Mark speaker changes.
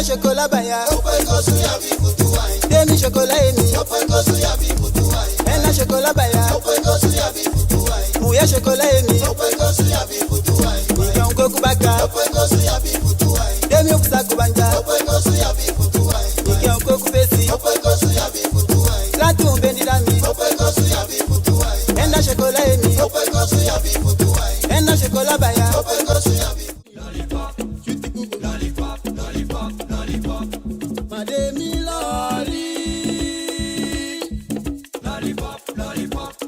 Speaker 1: Chocolat baya, demi chocolat eni, ena chocolat baya, mouya chocolat eni, ikan koku baka, demi okusa kubanja, ikan koku besi, lantu bendi dami, ena chocolat eni, ena chocolat baya.
Speaker 2: Lollipop, lollipop.